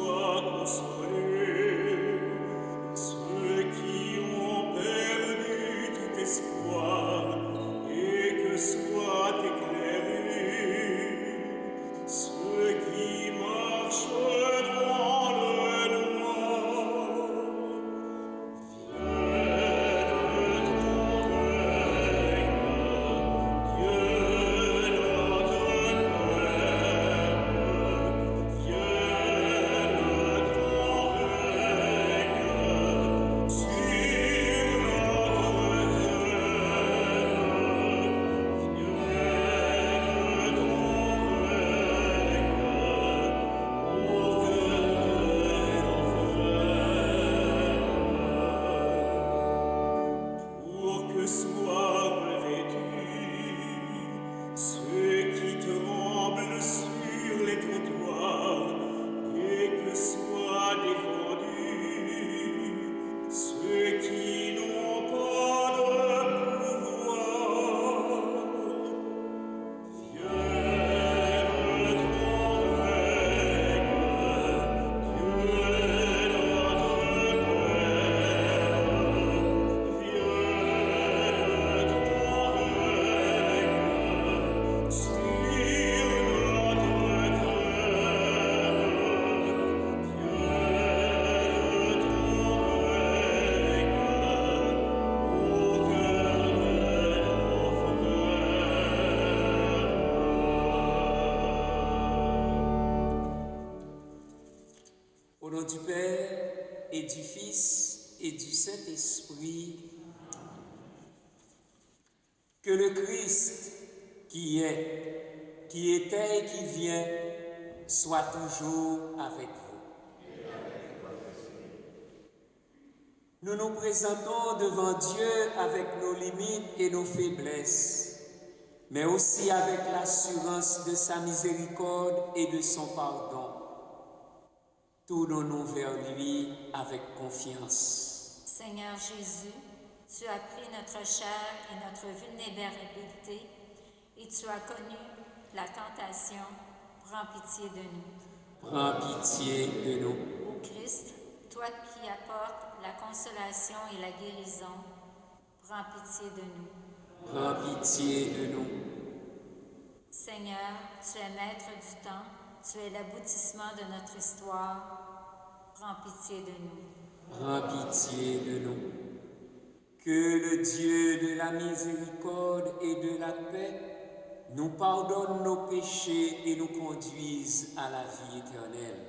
soient consolés, ceux qui ont perdu tout espoir, et que soient éclairés ceux qui marchent dans le noir. Vienne ton règne, Dieu notre Père. Vienne ton règne sur notre terre. Vienne ton règne au cœur pour que soient revêtus ceux qui tremblent sur les trottoirs, et que soient défendus ceux qui n'ont pas de pouvoir. Vienne ton règne, Dieu notre Père. Vienne ton règne sur notre terre. Vienne ton règne au cœur de nos frères. Au nom du Père et du Fils et du Saint-Esprit, que le Christ qui est, qui était et qui vient soit toujours avec vous. Nous nous présentons devant Dieu avec nos limites et nos faiblesses, mais aussi avec l'assurance de sa miséricorde et de son pardon. Tournons-nous vers lui avec confiance. Seigneur Jésus, tu as pris notre chair et notre vulnérabilité et tu as connu la tentation. Prends pitié de nous. Prends pitié de nous. Ô Christ, toi qui apportes la consolation et la guérison, prends pitié de nous. Prends pitié de nous. Seigneur, tu es maître du temps, tu es l'aboutissement de notre histoire, prends pitié de nous. Prends pitié de nous. Que le Dieu de la miséricorde et de la paix nous pardonne nos péchés et nous conduise à la vie éternelle.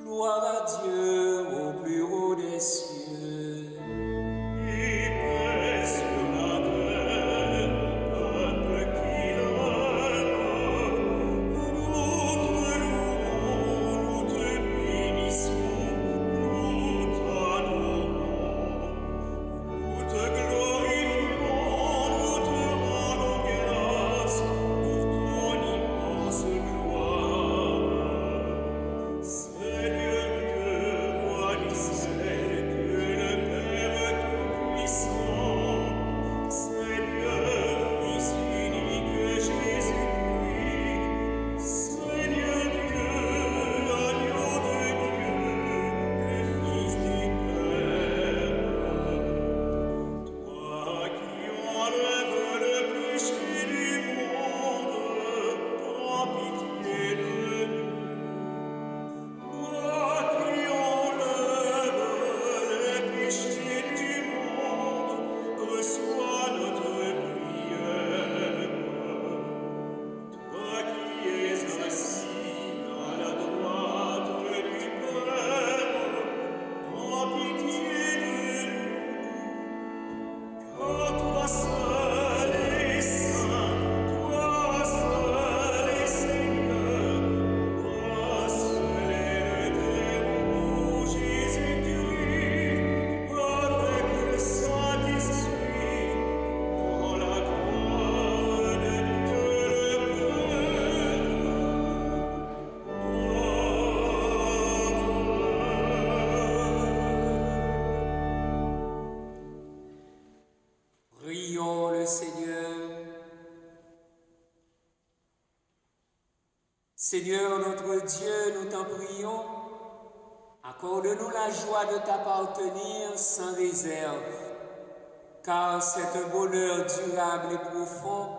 Gloire à Dieu au plus haut des cieux. Et paix sur la terre au peuple qui l'aime. Nous te louons, nous te bénissons, nous t'adorons, nous te glorifions, nous te rendons grâce pour ton immense gloire. Seigneur Seigneur notre Dieu, nous t'en prions, accorde-nous la joie de t'appartenir sans réserve, car c'est un bonheur durable et profond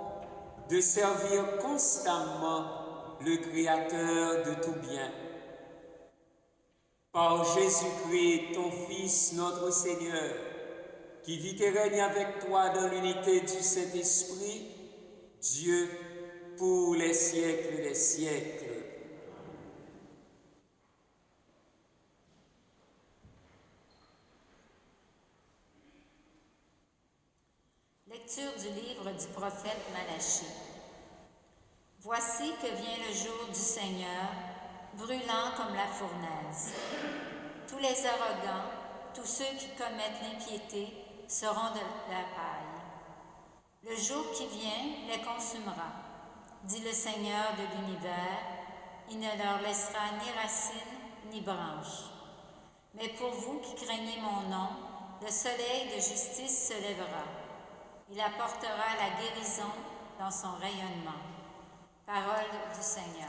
de servir constamment le Créateur de tout bien. Par Jésus-Christ, ton Fils, notre Seigneur, qui vit et règne avec toi dans l'unité du Saint-Esprit, Dieu, pour les siècles des siècles. Lecture du livre du prophète Malachie. Voici que vient le jour du Seigneur, brûlant comme la fournaise. Tous les arrogants, tous ceux qui commettent l'impiété, seront de la paille. Le jour qui vient les consumera, dit le Seigneur de l'univers. Il ne leur laissera ni racines ni branches. Mais pour vous qui craignez mon nom, le soleil de justice se lèvera. Il apportera la guérison dans son rayonnement. Parole du Seigneur.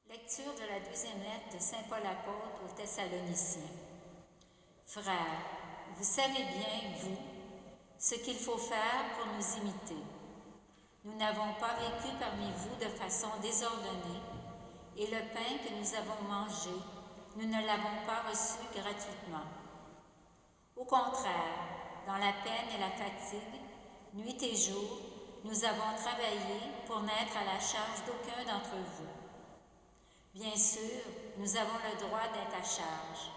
Lecture de la deuxième lettre de Saint Paul apôtre aux Thessaloniciens. Frères, vous savez bien, vous, ce qu'il faut faire pour nous imiter. Nous n'avons pas vécu parmi vous de façon désordonnée, et le pain que nous avons mangé, nous ne l'avons pas reçu gratuitement. Au contraire, dans la peine et la fatigue, nuit et jour, nous avons travaillé pour n'être à la charge d'aucun d'entre vous. Bien sûr, nous avons le droit d'être à charge,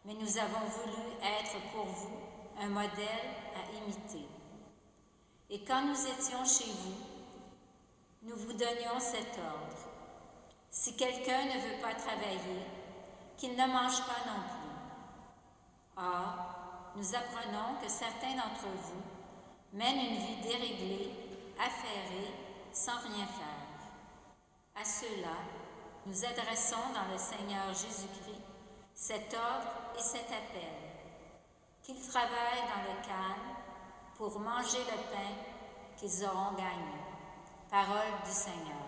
mais nous avons voulu être pour vous un modèle à imiter. Et quand nous étions chez vous, nous vous donnions cet ordre. Si quelqu'un ne veut pas travailler, qu'il ne mange pas non plus. Or, nous apprenons que certains d'entre vous mènent une vie déréglée, affairée, sans rien faire. À ceux-là, nous adressons dans le Seigneur Jésus-Christ cet ordre et cet appel, qu'ils travaillent dans le calme pour manger le pain qu'ils auront gagné. Parole du Seigneur.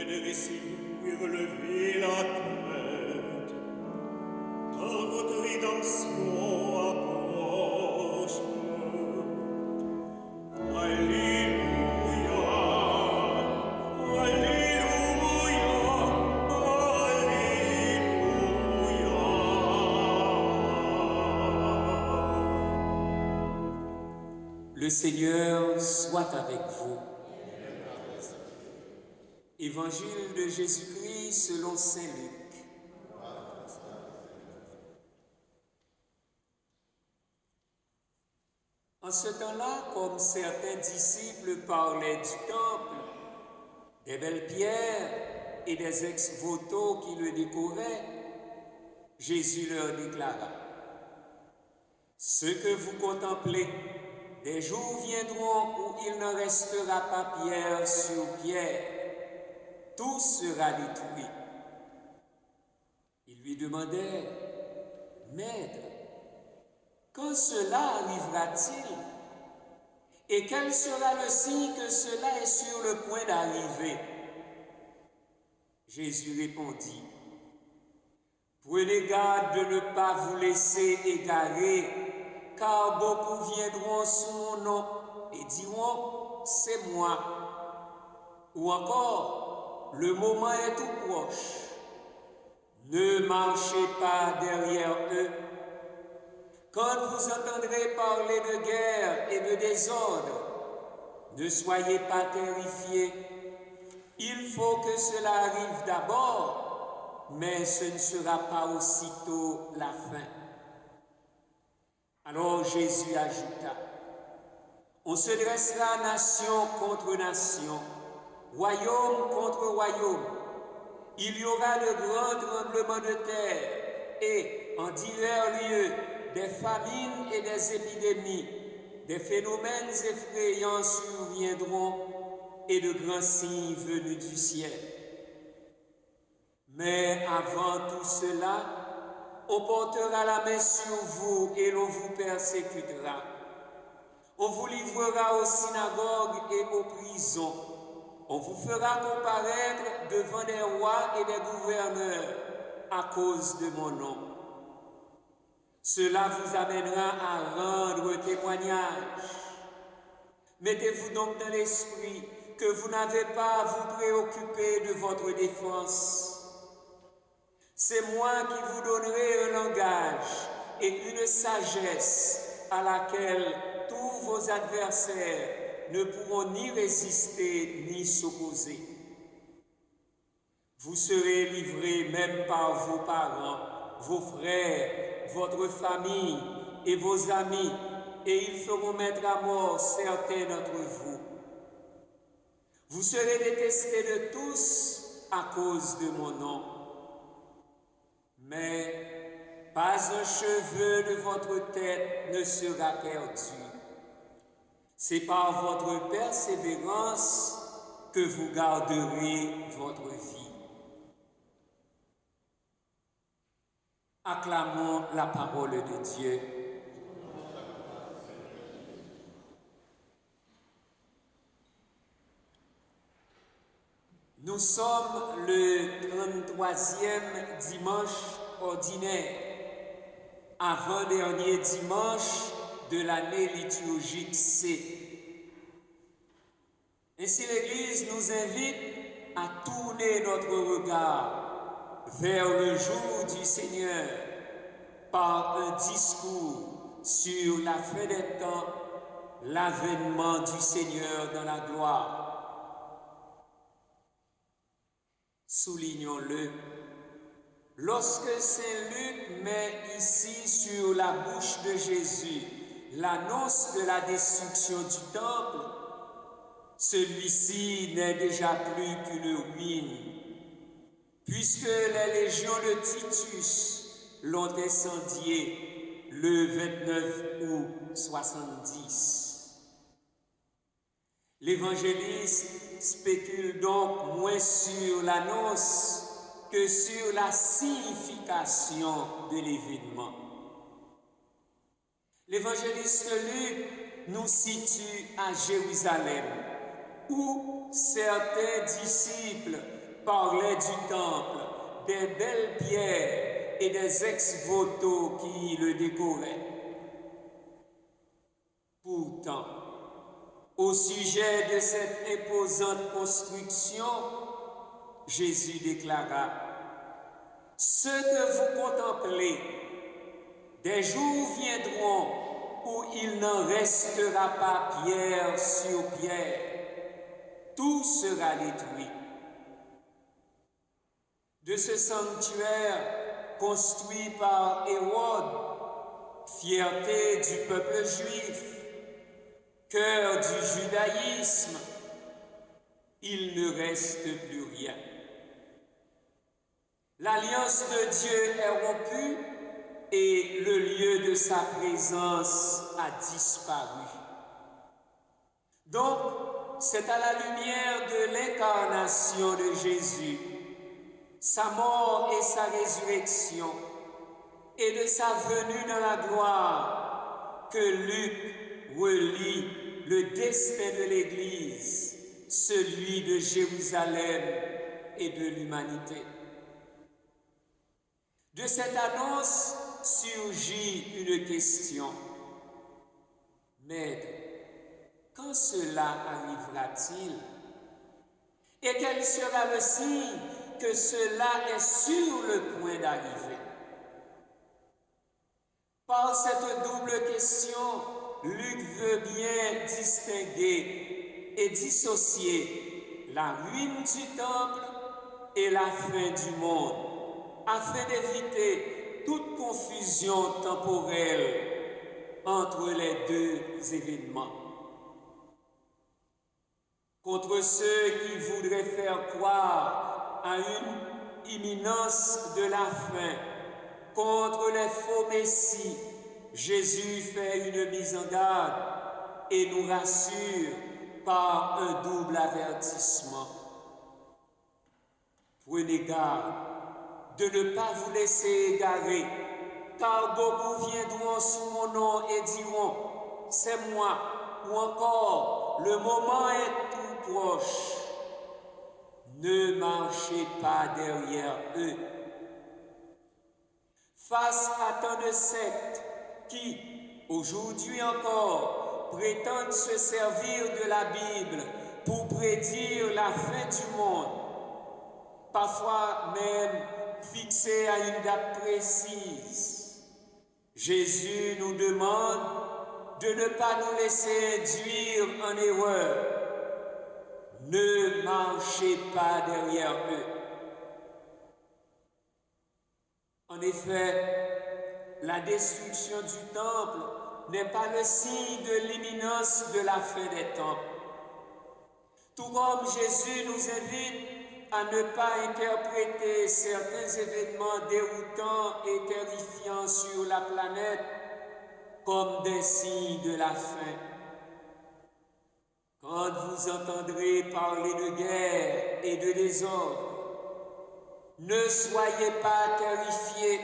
Redressez-vous et relevez la tête, car votre rédemption approche. Alléluia, Alléluia, Alléluia. Le Seigneur soit avec vous. Évangile de Jésus-Christ selon saint Luc. En ce temps-là, comme certains disciples parlaient du temple, des belles pierres et des ex-voto qui le décoraient, Jésus leur déclara: ce que vous contemplez, des jours viendront où il ne restera pas pierre sur pierre. Tout sera détruit. Ils lui demandèrent: Maître, quand cela arrivera-t-il? Et quel sera le signe que cela est sur le point d'arriver? Jésus répondit: prenez garde de ne pas vous laisser égarer, car beaucoup viendront sous mon nom et diront: c'est moi. Ou encore: le moment est tout proche. Ne marchez pas derrière eux. Quand vous entendrez parler de guerre et de désordre, ne soyez pas terrifiés. Il faut que cela arrive d'abord, mais ce ne sera pas aussitôt la fin. Alors Jésus ajouta: on se dressera nation contre nation, royaume contre royaume. Il y aura de grands tremblements de terre et, en divers lieux, des famines et des épidémies. Des phénomènes effrayants surviendront et de grands signes venus du ciel. Mais avant tout cela, on portera la main sur vous et l'on vous persécutera. On vous livrera aux synagogues et aux prisons. On vous fera comparaître devant des rois et des gouverneurs à cause de mon nom. Cela vous amènera à rendre témoignage. Mettez-vous donc dans l'esprit que vous n'avez pas à vous préoccuper de votre défense. C'est moi qui vous donnerai un langage et une sagesse à laquelle tous vos adversaires ne pourront ni résister ni s'opposer. Vous serez livrés même par vos parents, vos frères, votre famille et vos amis, et ils feront mettre à mort certains d'entre vous. Vous serez détestés de tous à cause de mon nom. Mais pas un cheveu de votre tête ne sera perdu. C'est par votre persévérance que vous garderez votre vie. Acclamons la parole de Dieu. Nous sommes le 33e dimanche ordinaire, avant-dernier dimanche de l'année liturgique C. Ainsi, l'Église nous invite à tourner notre regard vers le jour du Seigneur par un discours sur la fin des temps, l'avènement du Seigneur dans la gloire. Soulignons-le, lorsque saint Luc met ici sur la bouche de Jésus l'annonce de la destruction du temple, celui-ci n'est déjà plus qu'une ruine, puisque les légions de Titus l'ont incendié le 29 août 70. L'évangéliste spécule donc moins sur l'annonce que sur la signification de l'événement. L'évangéliste Luc nous situe à Jérusalem, où certains disciples parlait du temple, des belles pierres et des ex-voto qui le décoraient. Pourtant, au sujet de cette imposante construction, Jésus déclara: « Ce que vous contemplez, des jours viendront où il n'en restera pas pierre sur pierre. Tout sera détruit. » De ce sanctuaire construit par Hérode, fierté du peuple juif, cœur du judaïsme, il ne reste plus rien. L'alliance de Dieu est rompue et le lieu de sa présence a disparu. Donc, c'est à la lumière de l'incarnation de Jésus, sa mort et sa résurrection, et de sa venue dans la gloire, que Luc relie le destin de l'Église, celui de Jérusalem et de l'humanité. De cette annonce surgit une question. Maître, quand cela arrivera-t-il? Et quel sera le signe que cela est sur le point d'arriver? Par cette double question, Luc veut bien distinguer et dissocier la ruine du temple et la fin du monde, afin d'éviter toute confusion temporelle entre les deux événements. Contre ceux qui voudraient faire croire à une imminence de la fin, contre les faux messies, Jésus fait une mise en garde et nous rassure par un double avertissement. Prenez garde de ne pas vous laisser égarer, car beaucoup viendront sous mon nom et diront: c'est moi, ou encore le moment est tout proche. Ne marchez pas derrière eux. Face à tant de sectes qui, aujourd'hui encore, prétendent se servir de la Bible pour prédire la fin du monde, parfois même fixée à une date précise, Jésus nous demande de ne pas nous laisser induire en erreur. Ne marchez pas derrière eux. En effet, la destruction du temple n'est pas le signe de l'imminence de la fin des temps. Tout comme Jésus nous invite à ne pas interpréter certains événements déroutants et terrifiants sur la planète comme des signes de la fin. Quand vous entendrez parler de guerre et de désordre, ne soyez pas terrifiés.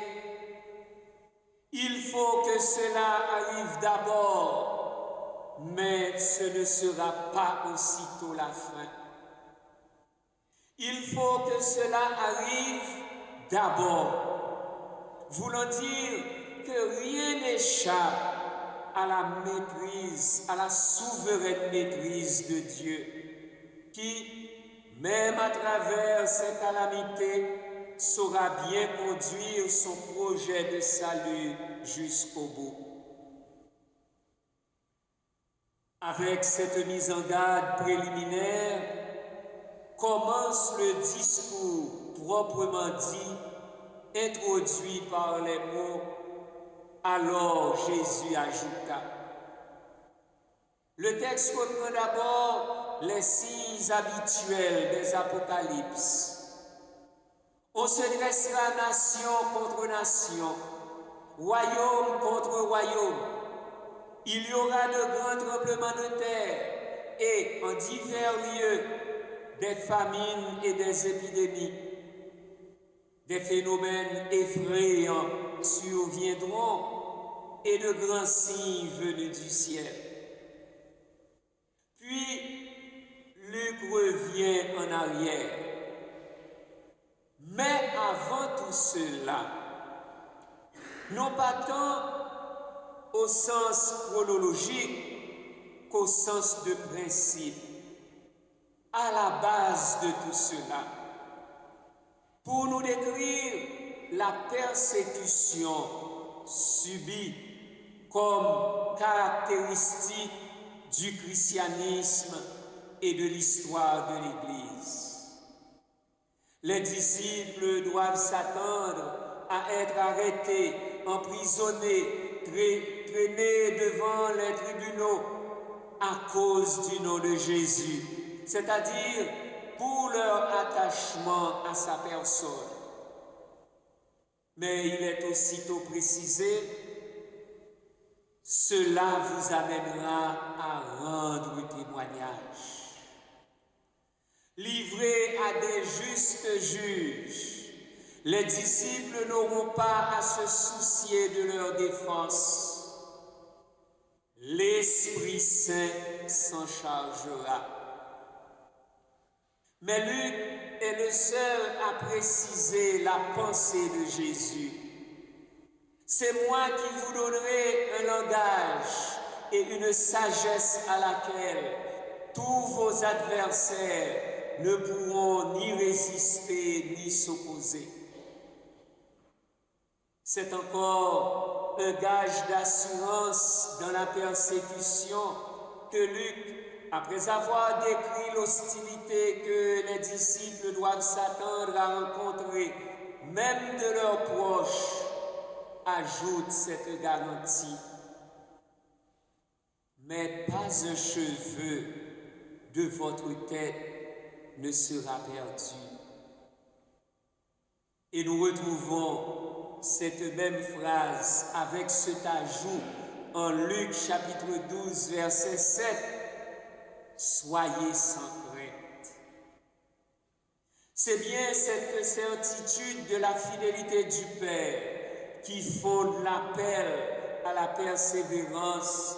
Il faut que cela arrive d'abord, mais ce ne sera pas aussitôt la fin. Il faut que cela arrive d'abord, voulant dire que rien n'échappe à la maîtrise, à la souveraine maîtrise de Dieu, qui, même à travers ces calamités, saura bien conduire son projet de salut jusqu'au bout. Avec cette mise en garde préliminaire, commence le discours proprement dit, introduit par les mots « Alors Jésus ajouta ». Le texte reprend d'abord les signes habituels des apocalypses. On se dressera nation contre nation, royaume contre royaume. Il y aura de grands tremblements de terre et, en divers lieux, des famines et des épidémies. Des phénomènes effrayants surviendront et de grands signes venus du ciel. Puis, Luc revient en arrière Mais avant tout cela, non pas tant au sens chronologique qu'au sens de principe, à la base de tout cela, pour nous décrire la persécution subie comme caractéristique du christianisme et de l'histoire de l'Église. Les disciples doivent s'attendre à être arrêtés, emprisonnés, traînés devant les tribunaux à cause du nom de Jésus, c'est-à-dire pour leur attachement à sa personne. Mais il est aussitôt précisé, cela vous amènera à rendre témoignage. Livrés à des justes juges, les disciples n'auront pas à se soucier de leur défense. L'Esprit Saint s'en chargera. Mais Luc est le seul à préciser la pensée de Jésus. C'est moi qui vous donnerai un langage et une sagesse à laquelle tous vos adversaires ne pourront ni résister ni s'opposer. C'est encore un gage d'assurance dans la persécution que Luc, après avoir décrit l'hostilité que les disciples doivent s'attendre à rencontrer, même de leurs proches, ajoute cette garantie. Mais pas un cheveu de votre tête ne sera perdu. Et nous retrouvons cette même phrase avec cet ajout en Luc chapitre 12 verset 7. Soyez sans crainte. C'est bien cette certitude de la fidélité du Père qui fonde l'appel à la persévérance,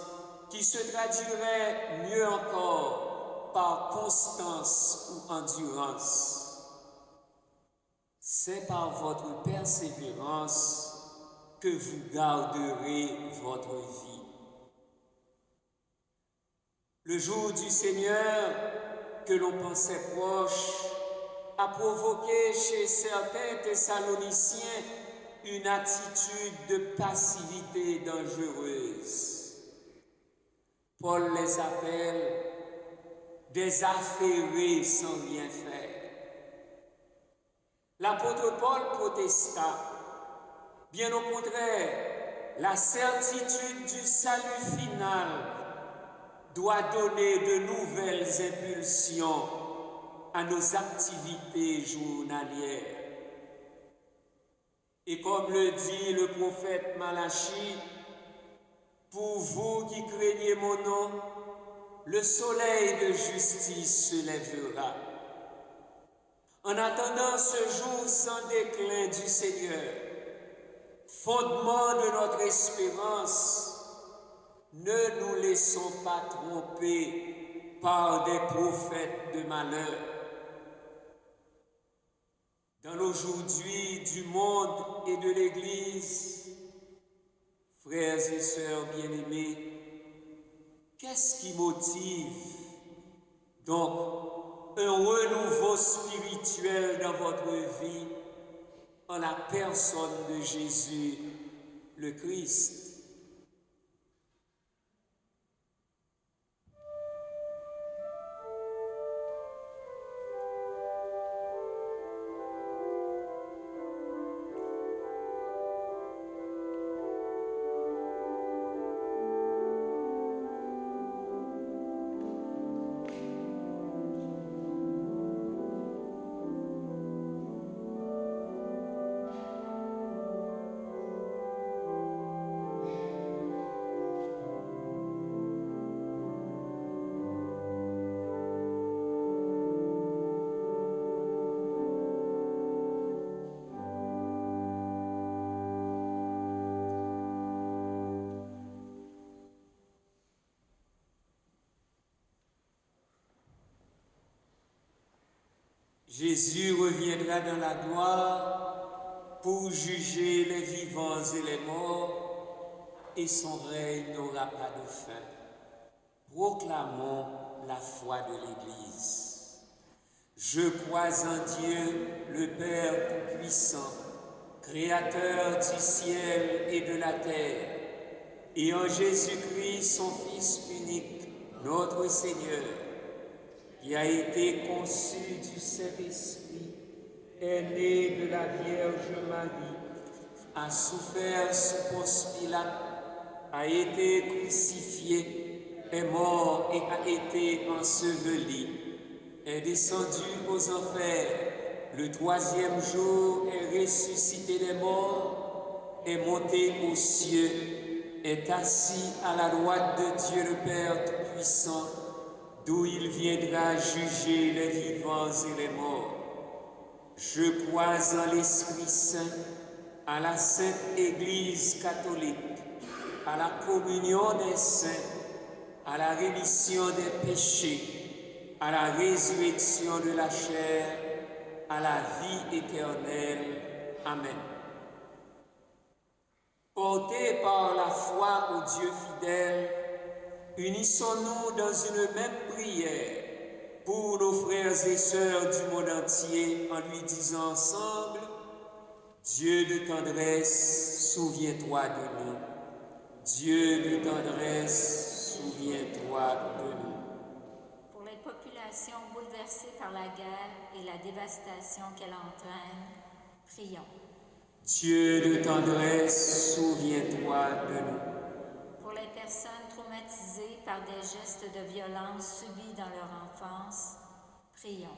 qui se traduirait mieux encore par constance ou endurance. C'est par votre persévérance que vous garderez votre vie. Le jour du Seigneur, que l'on pensait proche, a provoqué chez certains Thessaloniciens une attitude de passivité dangereuse. Paul les appelle des affairés sans rien faire. L'apôtre Paul protesta. Bien au contraire, la certitude du salut final doit donner de nouvelles impulsions à nos activités journalières. Et comme le dit le prophète Malachie, pour vous qui craignez mon nom, le soleil de justice se lèvera. En attendant ce jour sans déclin du Seigneur, fondement de notre espérance, ne nous laissons pas tromper par des prophètes de malheur. Dans l'aujourd'hui du monde et de l'Église, frères et sœurs bien-aimés, qu'est-ce qui motive donc un renouveau spirituel dans votre vie en la personne de Jésus, le Christ? Jésus reviendra dans la gloire pour juger les vivants et les morts, et son règne n'aura pas de fin. Proclamons la foi de l'Église. Je crois en Dieu, le Père Tout-Puissant, Créateur du ciel et de la terre, et en Jésus-Christ, son Fils unique, notre Seigneur, qui a été conçu du Saint-Esprit, est né de la Vierge Marie, a souffert sous Ponce Pilate, a été crucifié, est mort et a été enseveli, est descendu aux enfers, le troisième jour est ressuscité des morts, est monté aux cieux, est assis à la droite de Dieu le Père Tout-Puissant, d'où il viendra juger les vivants et les morts. Je crois en l'Esprit Saint, à la Sainte Église catholique, à la communion des saints, à la rémission des péchés, à la résurrection de la chair, à la vie éternelle. Amen. Portés par la foi au Dieu fidèle, unissons-nous dans une même prière pour nos frères et sœurs du monde entier en lui disant ensemble: Dieu de tendresse, souviens-toi de nous. Dieu de tendresse, souviens-toi de nous. Pour les populations bouleversées par la guerre et la dévastation qu'elle entraîne, prions. Dieu de tendresse, souviens-toi de nous. Pour les personnes traumatisées par des gestes de violence subis dans leur enfance, prions.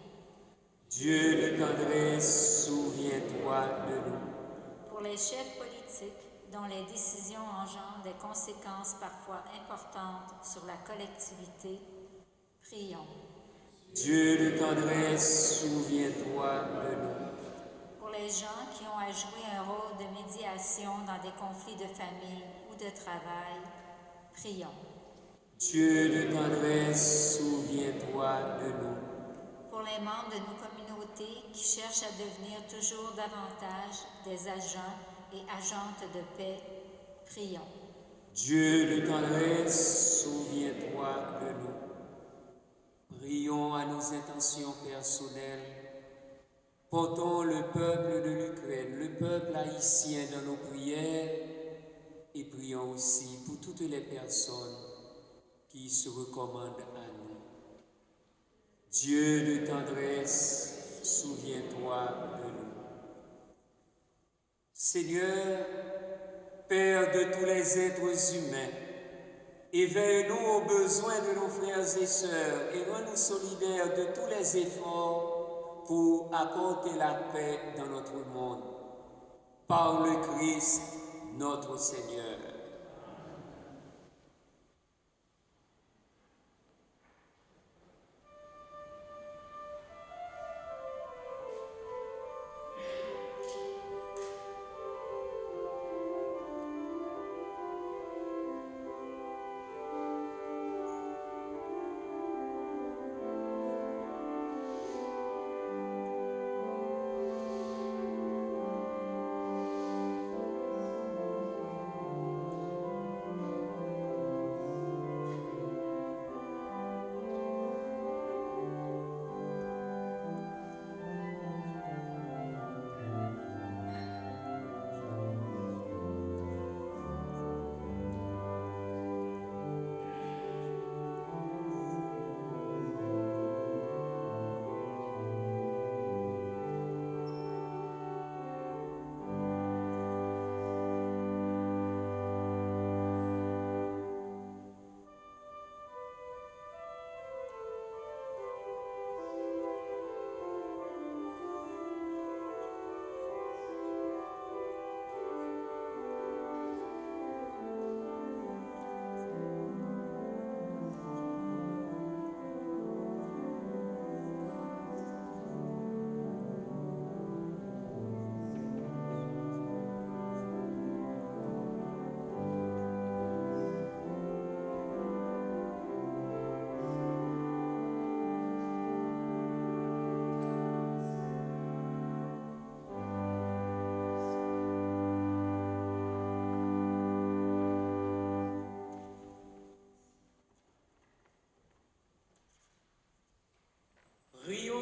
Dieu de tendresse, souviens-toi de nous. Pour les chefs politiques dont les décisions engendrent des conséquences parfois importantes sur la collectivité, prions. Dieu de tendresse, souviens-toi de nous. Pour les gens qui ont à jouer un rôle de médiation dans des conflits de famille ou de travail, prions. Dieu de tendresse, souviens-toi de nous. Pour les membres de nos communautés qui cherchent à devenir toujours davantage des agents et agentes de paix, prions. Dieu de tendresse, souviens-toi de nous. Prions à nos intentions personnelles. Portons le peuple de l'Ukraine, le peuple haïtien dans nos prières, et prions aussi pour toutes les personnes qui se recommandent à nous. Dieu de tendresse, souviens-toi de nous. Seigneur, Père de tous les êtres humains, éveille-nous aux besoins de nos frères et sœurs et rends-nous solidaires de tous les efforts pour apporter la paix dans notre monde. Par le Christ, notre Seigneur.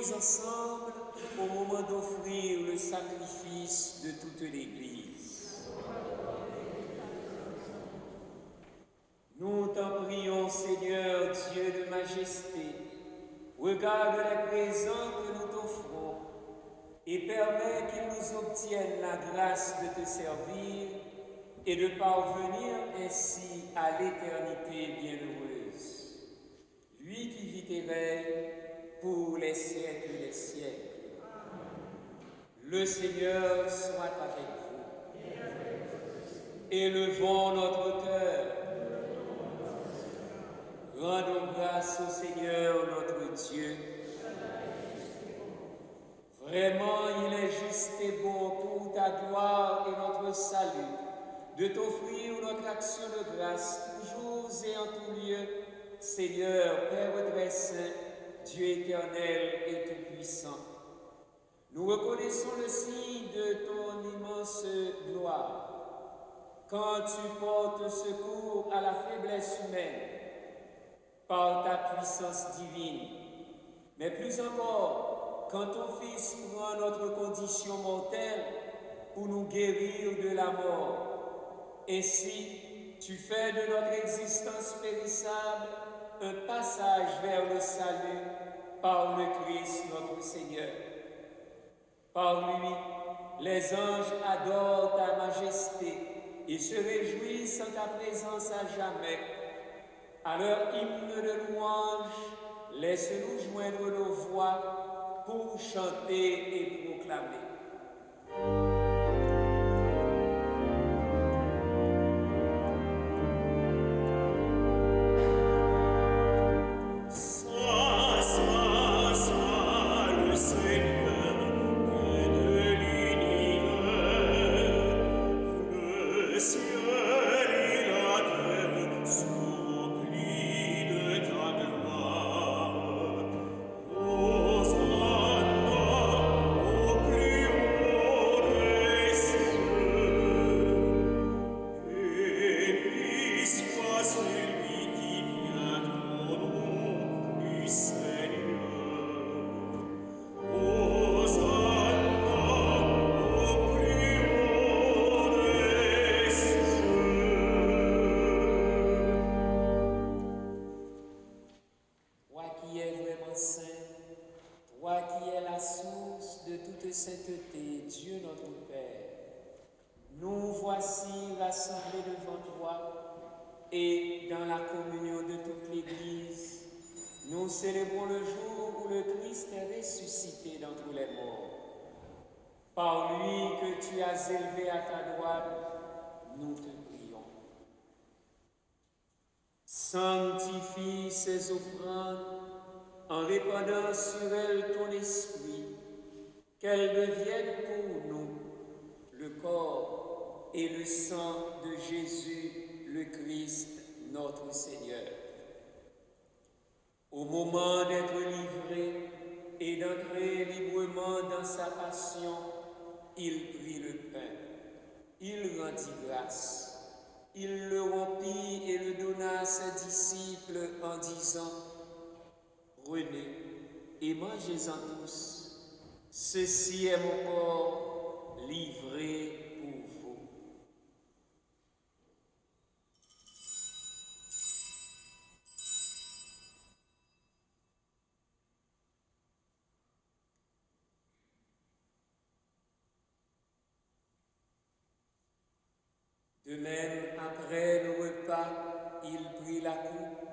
unis ensemble au moment d'offrir le sacrifice de toute l'Église. Nous t'en prions, Seigneur, Dieu de majesté, regarde les présents que nous t'offrons et permets qu'ils nous obtiennent la grâce de te servir et de parvenir ainsi à l'éternité bienheureuse. Lui qui vit et règne pour les siècles des siècles. Le Seigneur soit avec vous. Élevons notre cœur. Rendons grâce au Seigneur notre Dieu. Vraiment, il est juste et bon pour ta gloire et notre salut de t'offrir notre action de grâce toujours et en tout lieu, Seigneur, Père très saint, Dieu éternel et tout-puissant. Nous reconnaissons le signe de ton immense gloire quand tu portes secours à la faiblesse humaine par ta puissance divine, mais plus encore quand ton Fils prend notre condition mortelle pour nous guérir de la mort. Ainsi, tu fais de notre existence périssable un passage vers le salut par le Christ notre Seigneur. Par lui, les anges adorent ta majesté et se réjouissent en ta présence à jamais. À leur hymne de louange, laisse-nous joindre nos voix pour chanter et proclamer. Sainteté, Dieu notre Père, nous voici rassemblés devant toi et dans la communion de toute l'Église, nous célébrons le jour où le Christ est ressuscité d'entre les morts. Par lui que tu as élevé à ta droite, nous te prions. Sanctifie ces offrandes en répandant sur elles ton esprit, qu'elles deviennent pour nous le corps et le sang de Jésus, le Christ, notre Seigneur. Au moment d'être livré et d'entrer librement dans sa passion, il prit le pain, il rendit grâce, il le rompit et le donna à ses disciples en disant « Prenez et mangez-en tous. Ceci est mon corps livré pour vous. » De même, après le repas, il prit la coupe.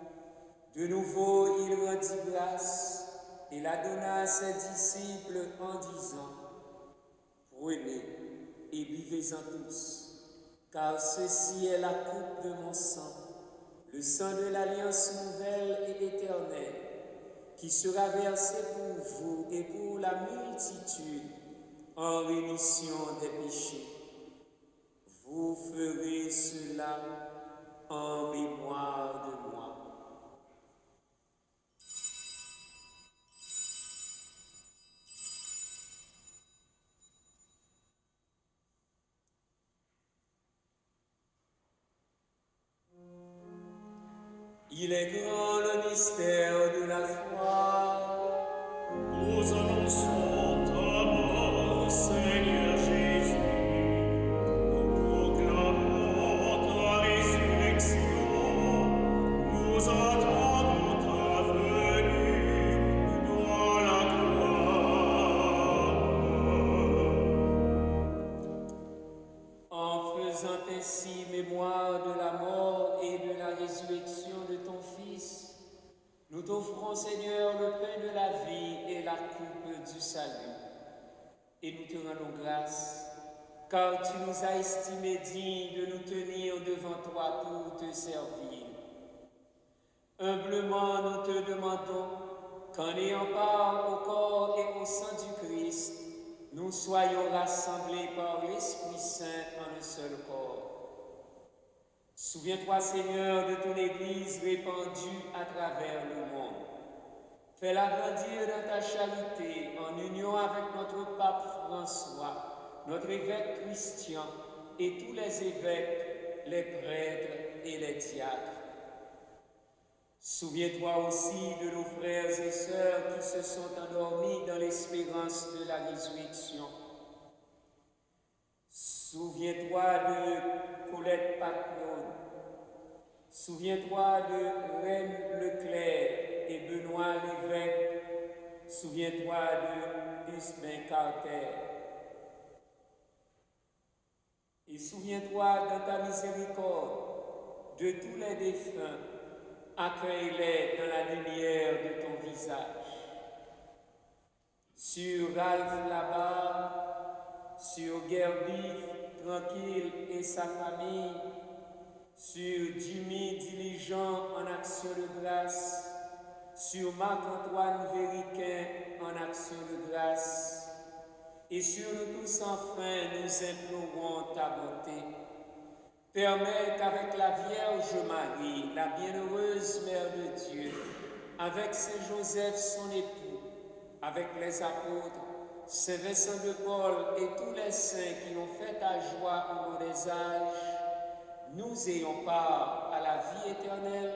De nouveau, il rendit grâce et la donna à ses disciples en disant « Prenez et buvez-en tous, car ceci est la coupe de mon sang, le sang de l'alliance nouvelle et éternelle, qui sera versé pour vous et pour la multitude en rémission des péchés. Vous ferez cela en mémoire de moi. » Il est grand le mystère de la foi. nous annonçons ta mort, Seigneur Jésus. Nous proclamons ta résurrection. Nous attendons ta venue dans la gloire. En faisant ainsi mémoire de la mort et de la résurrection de ton Fils, nous t'offrons, Seigneur, le pain de la vie et la coupe du salut. Et nous te rendons grâce, car tu nous as estimés dignes de nous tenir devant toi pour te servir. Humblement, nous te demandons qu'en ayant part au corps et au sang du Christ, nous soyons rassemblés par l'Esprit Saint en un seul corps. Souviens-toi, Seigneur, de ton Église répandue à travers le monde. Fais-la grandir dans ta charité en union avec notre pape François, notre évêque Christian et tous les évêques, les prêtres et les diacres. Souviens-toi aussi de nos frères et sœurs qui se sont endormis dans l'espérance de la résurrection. Souviens-toi de Colette Pacnon. Souviens-toi de Reine Leclerc et Benoît l'évêque. Souviens-toi de Usbin Carter. Et souviens-toi dans ta miséricorde de tous les défunts. Accueille-les dans la lumière de ton visage. Sur Ralph Labarre, sur Gerbif tranquille et sa famille, sur Jimmy diligent en action de grâce, sur Marc-Antoine Vériquin en action de grâce, et sur nous tous enfin nous implorons ta bonté. Permets qu'avec la Vierge Marie, la bienheureuse Mère de Dieu, avec Saint Joseph son époux, avec les apôtres, Saint Vincent de Paul et tous les saints qui ont fait ta joie au long des âges, nous ayons part à la vie éternelle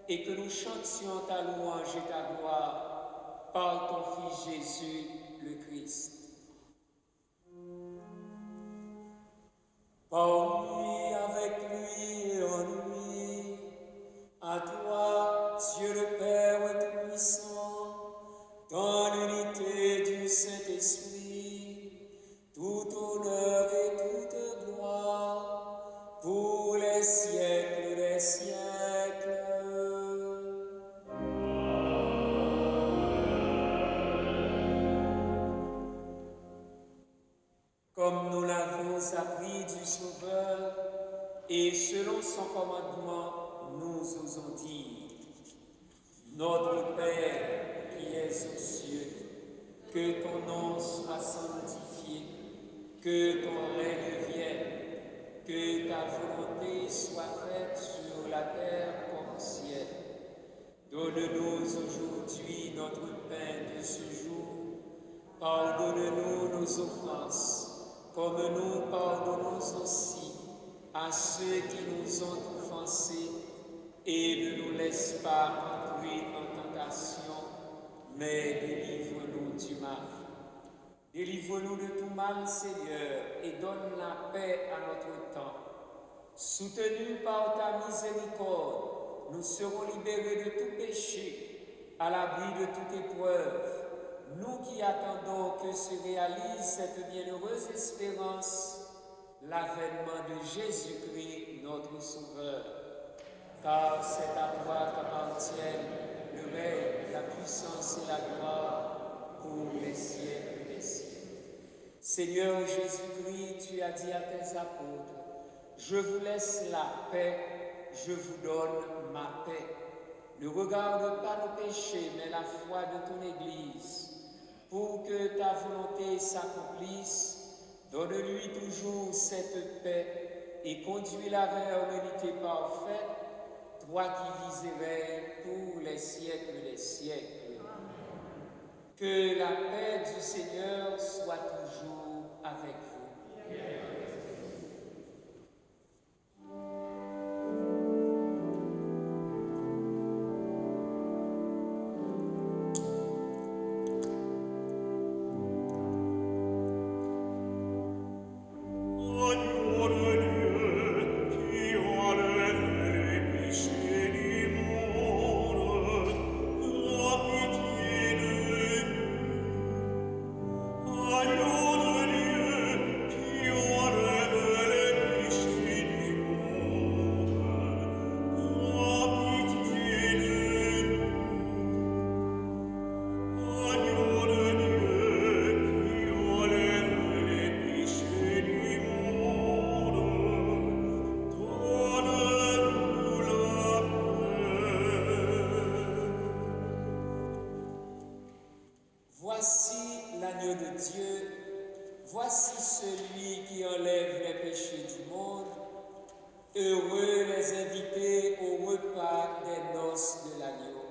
et que nous chantions ta louange et ta gloire par ton Fils Jésus le Christ. Par lui, avec lui et en lui, à toi, Dieu le Père Tout-Puissant, dans l'unité du Saint-Esprit, tout honneur et toute gloire, pour les siècles des siècles. Comme nous l'avons appris du Sauveur, et selon son commandement, nous osons dire: Notre Père qui es aux cieux, que ton nom soit sanctifié, que ton règne vienne, que ta volonté soit faite sur la terre comme au ciel. Donne-nous aujourd'hui notre pain de ce jour. Pardonne-nous nos offenses, comme nous pardonnons aussi à ceux qui nous ont offensés, et ne nous laisse pas entrer en tentation, mais délivre-nous du mal. Délivre-nous de tout mal, Seigneur, et donne la paix à notre temps. Soutenus par ta miséricorde, nous serons libérés de tout péché, à l'abri de toute épreuve, nous qui attendons que se réalise cette bienheureuse espérance, l'avènement de Jésus-Christ, notre Sauveur. Car c'est à toi qu'appartiennent le règne, la puissance et la gloire pour les siècles des siècles. Seigneur Jésus-Christ, tu as dit à tes apôtres: je vous laisse la paix, je vous donne ma paix. Ne regarde pas nos péchés, mais la foi de ton Église. Pour que ta volonté s'accomplisse, donne-lui toujours cette paix et conduis-la vers l'unité parfaite, toi qui vis et règnes pour les siècles des siècles. Que la paix du Seigneur soit toujours avec vous. l'agneau de Dieu. Voici celui qui enlève les péchés du monde. Heureux les invités au repas des noces de l'agneau.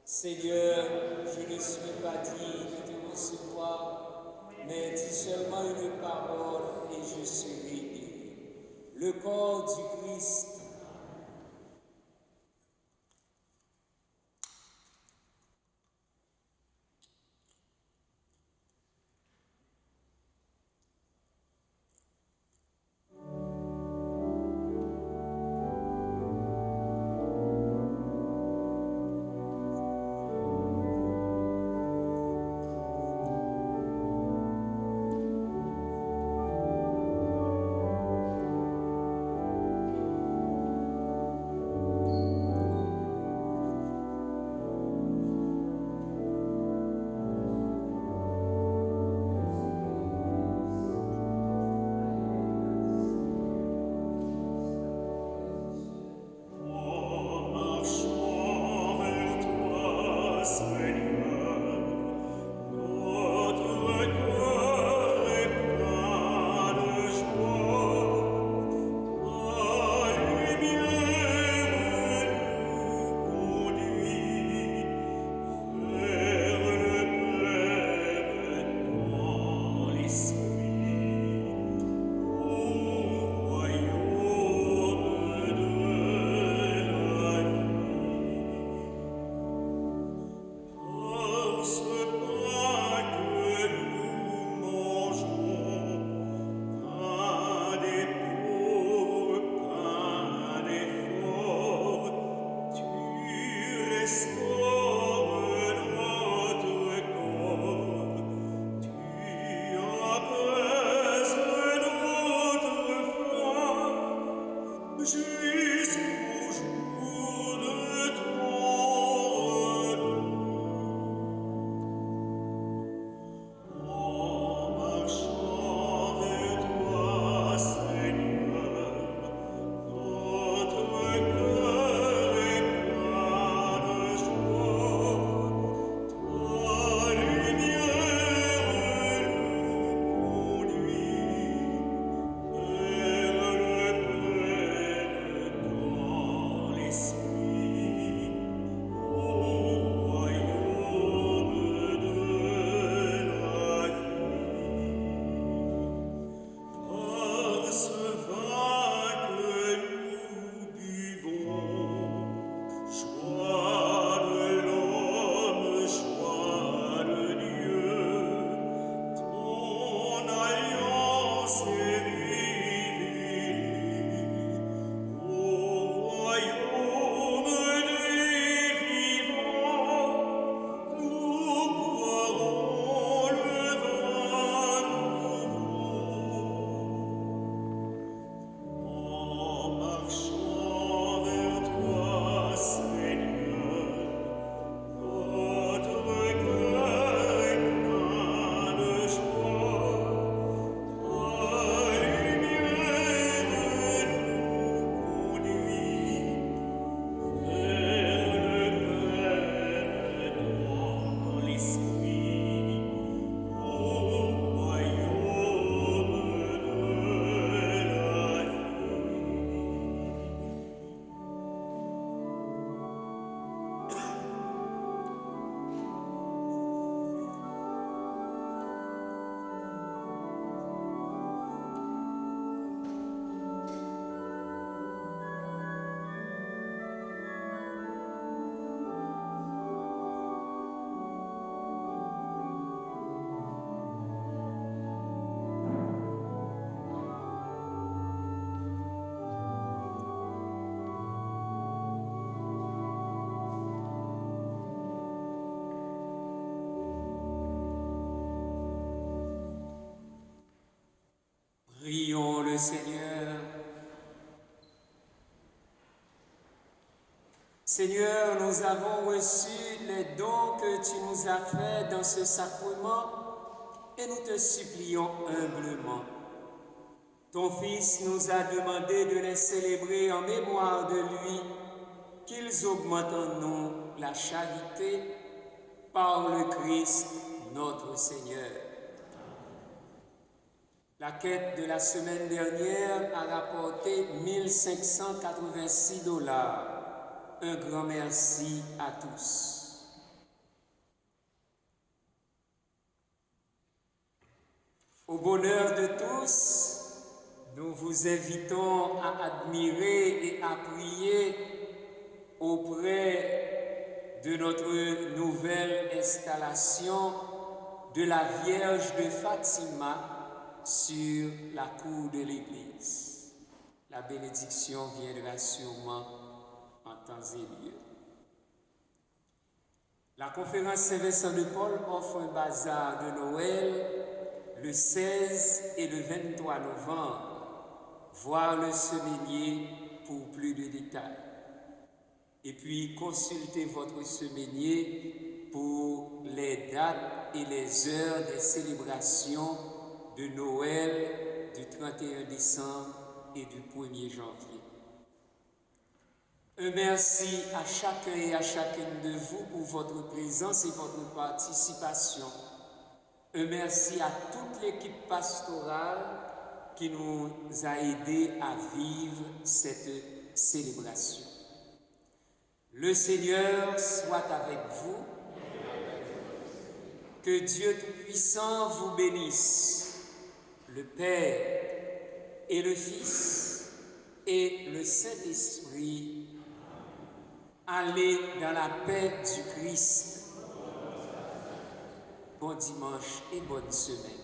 Seigneur, je ne suis pas digne de te recevoir, mais dis seulement une parole et je serai guéri. Le corps du Christ. Prions le Seigneur. Seigneur, nous avons reçu les dons que tu nous as faits dans ce sacrement et nous te supplions humblement. Ton Fils nous a demandé de les célébrer en mémoire de lui, qu'ils augmentent en nous la charité par le Christ notre Seigneur. La quête de la semaine dernière a rapporté 1586 $. Un grand merci à tous. Au bonheur de tous, nous vous invitons à admirer et à prier auprès de notre nouvelle installation de la Vierge de Fatima sur la cour de l'église. La bénédiction viendra sûrement en temps et lieu. La conférence Saint-Vincent de Paul offre un bazar de Noël le 16 et le 23 novembre. Voir le semainier pour plus de détails. Et puis consultez votre semainier pour les dates et les heures des célébrations de Noël du 31 décembre et du 1er janvier. Un merci à chacun et à chacune de vous pour votre présence et votre participation. Un merci à toute l'équipe pastorale qui nous a aidés à vivre cette célébration. Le Seigneur soit avec vous. Que Dieu Tout-Puissant vous bénisse. Le Père et le Fils et le Saint-Esprit. Allez dans la paix du Christ. Bon dimanche et bonne semaine.